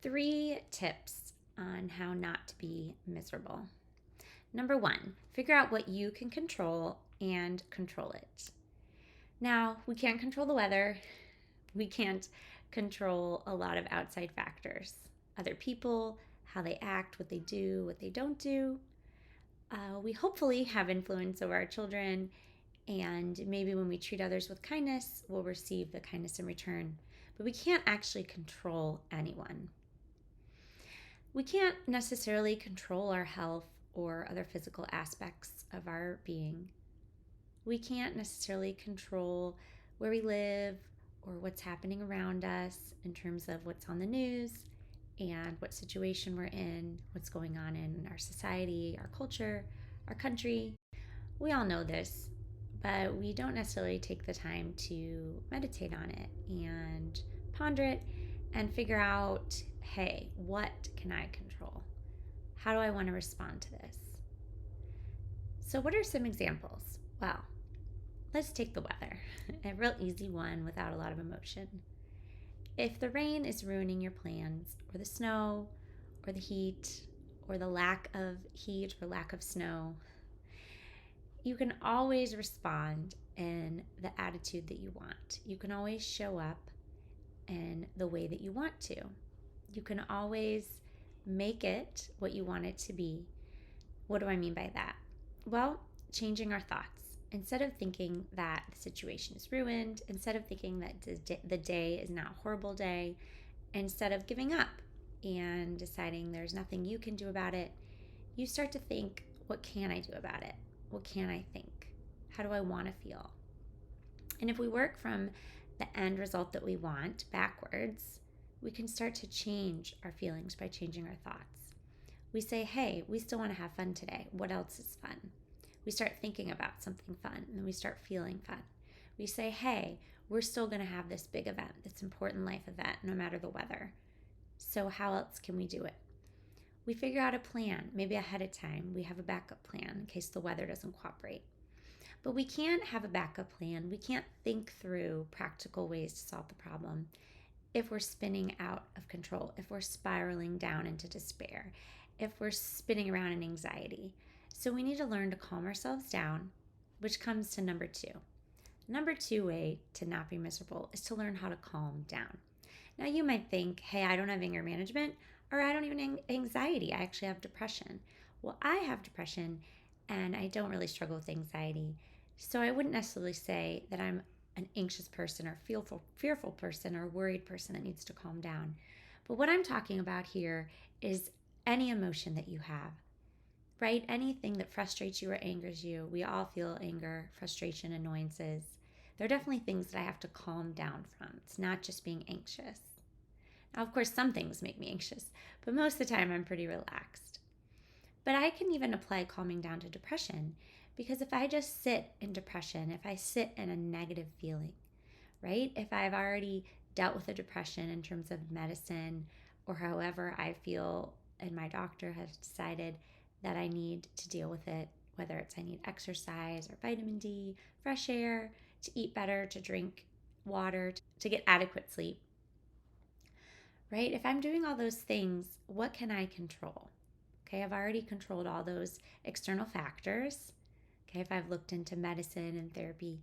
3 tips on how not to be miserable. Number 1, figure out what you can control and control it. Now, we can't control the weather. We can't control a lot of outside factors. Other people, how they act, what they do, what they don't do. We hopefully have influence over our children, and maybe when we treat others with kindness, we'll receive the kindness in return. But we can't actually control anyone. We can't necessarily control our health or other physical aspects of our being. We can't necessarily control where we live or what's happening around us in terms of what's on the news and what situation we're in, what's going on in our society, our culture, our country. We all know this, but we don't necessarily take the time to meditate on it and ponder it and figure out, hey, what can I control? How do I want to respond to this? So, what are some examples? Well, let's take the weather, a real easy one without a lot of emotion. If the rain is ruining your plans, or the snow, or the heat, or the lack of heat or lack of snow, you can always respond in the attitude that you want. You can always show up in the way that you want to. You can always make it what you want it to be. What do I mean by that? Well, changing our thoughts. Instead of thinking that the situation is ruined, instead of thinking that the day is now a horrible day, instead of giving up and deciding there's nothing you can do about it, you start to think, what can I do about it? What can I think? How do I want to feel? And if we work from the end result that we want backwards, we can start to change our feelings by changing our thoughts. We say, hey, we still want to have fun today. What else is fun? We start thinking about something fun, and then we start feeling fun. We say, hey, we're still going to have this big event, this important life event, no matter the weather. So how else can we do it? We figure out a plan, maybe ahead of time. We have a backup plan in case the weather doesn't cooperate. But we can't have a backup plan. We can't think through practical ways to solve the problem if we're spinning out of control, if we're spiraling down into despair, if we're spinning around in anxiety. So we need to learn to calm ourselves down, which comes to number 2. Number 2 way to not be miserable is to learn how to calm down. Now you might think, hey, I don't have anger management, or I don't even have anxiety. I actually have depression. Well, I have depression and I don't really struggle with anxiety. So I wouldn't necessarily say that I'm an anxious person or fearful person or worried person that needs to calm down. But what I'm talking about here is any emotion that you have, right? Anything that frustrates you or angers you. We all feel anger, frustration, annoyances. There are definitely things that I have to calm down from. It's not just being anxious. Now, of course, some things make me anxious, but most of the time I'm pretty relaxed. But I can even apply calming down to depression, because if I just sit in depression, if I sit in a negative feeling, right? If I've already dealt with a depression in terms of medicine or however I feel and my doctor has decided that I need to deal with it, whether it's I need exercise or vitamin D, fresh air, to eat better, to drink water, to get adequate sleep, right? If I'm doing all those things, what can I control? Okay, I've already controlled all those external factors. Okay, if I've looked into medicine and therapy,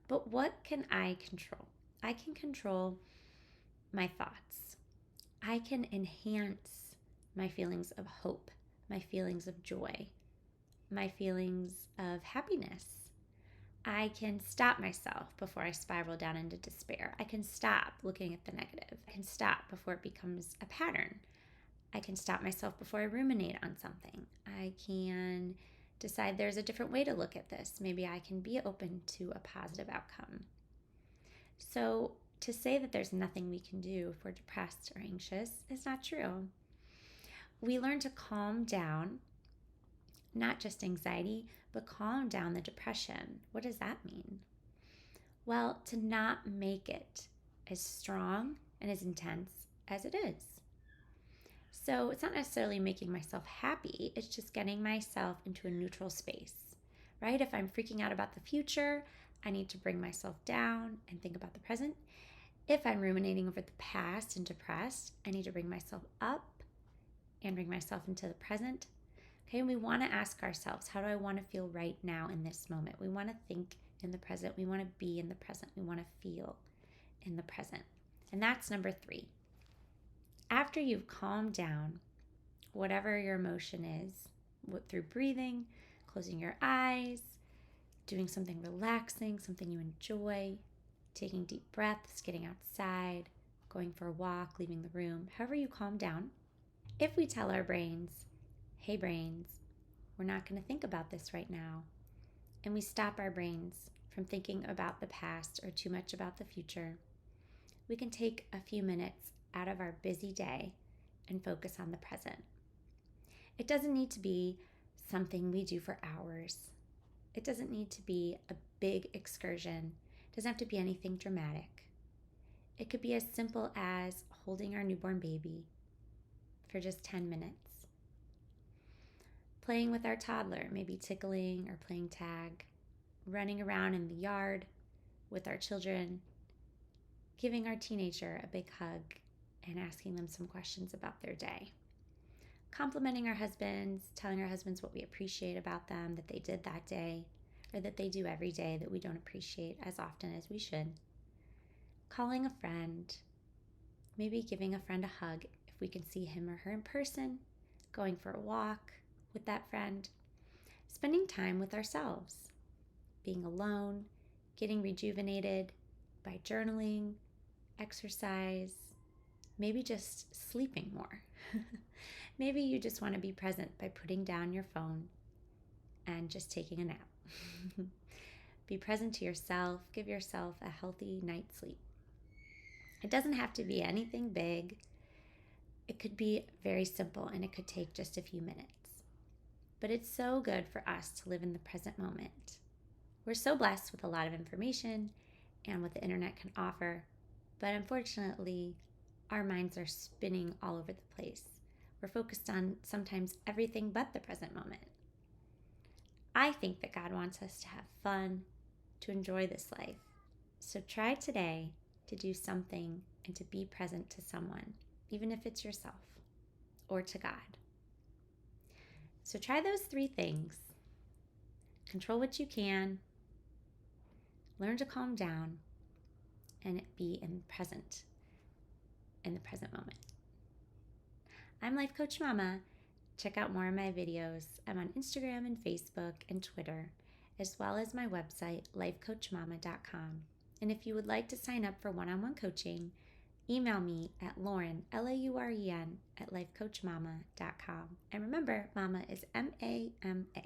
but what can I control? I can control my thoughts. I can enhance my feelings of hope, my feelings of joy, my feelings of happiness. I can stop myself before I spiral down into despair. I can stop looking at the negative. I can stop before it becomes a pattern. I can stop myself before I ruminate on something. I can decide there's a different way to look at this. Maybe I can be open to a positive outcome. So to say that there's nothing we can do if we're depressed or anxious is not true. We learn to calm down, not just anxiety, but calm down the depression. What does that mean? Well, to not make it as strong and as intense as it is. So it's not necessarily making myself happy, it's just getting myself into a neutral space, right? If I'm freaking out about the future, I need to bring myself down and think about the present. If I'm ruminating over the past and depressed, I need to bring myself up and bring myself into the present. Okay, and we want to ask ourselves, how do I want to feel right now in this moment? We want to think in the present. We want to be in the present. We want to feel in the present. And that's number 3. After you've calmed down, whatever your emotion is, through breathing, closing your eyes, doing something relaxing, something you enjoy, taking deep breaths, getting outside, going for a walk, leaving the room, however you calm down. If we tell our brains, hey brains, we're not going to think about this right now, and we stop our brains from thinking about the past or too much about the future, we can take a few minutes out of our busy day and focus on the present. It doesn't need to be something we do for hours. It doesn't need to be a big excursion. It doesn't have to be anything dramatic. It could be as simple as holding our newborn baby for just 10 minutes. Playing with our toddler, maybe tickling or playing tag. Running around in the yard with our children. Giving our teenager a big hug and asking them some questions about their day. Complimenting our husbands, telling our husbands what we appreciate about them, that they did that day, or that they do every day that we don't appreciate as often as we should. Calling a friend, maybe giving a friend a hug if we can see him or her in person, going for a walk with that friend, spending time with ourselves, being alone, getting rejuvenated by journaling, exercise, maybe just sleeping more. Maybe you just want to be present by putting down your phone and just taking a nap. Be present to yourself. Give yourself a healthy night's sleep. It doesn't have to be anything big. It could be very simple, and it could take just a few minutes. But it's so good for us to live in the present moment. We're so blessed with a lot of information and what the internet can offer, but unfortunately, our minds are spinning all over the place. We're focused on sometimes everything but the present moment. I think that God wants us to have fun, to enjoy this life. So try today to do something and to be present to someone, even if it's yourself or to God. So try those 3 things. Control what you can, learn to calm down, and be in the present moment. I'm Life Coach Mama. Check out more of my videos. I'm on Instagram and Facebook and Twitter, as well as my website, lifecoachmama.com. And if you would like to sign up for one-on-one coaching, email me at Lauren, Lauren, @lifecoachmama.com. And remember, Mama is MAMA.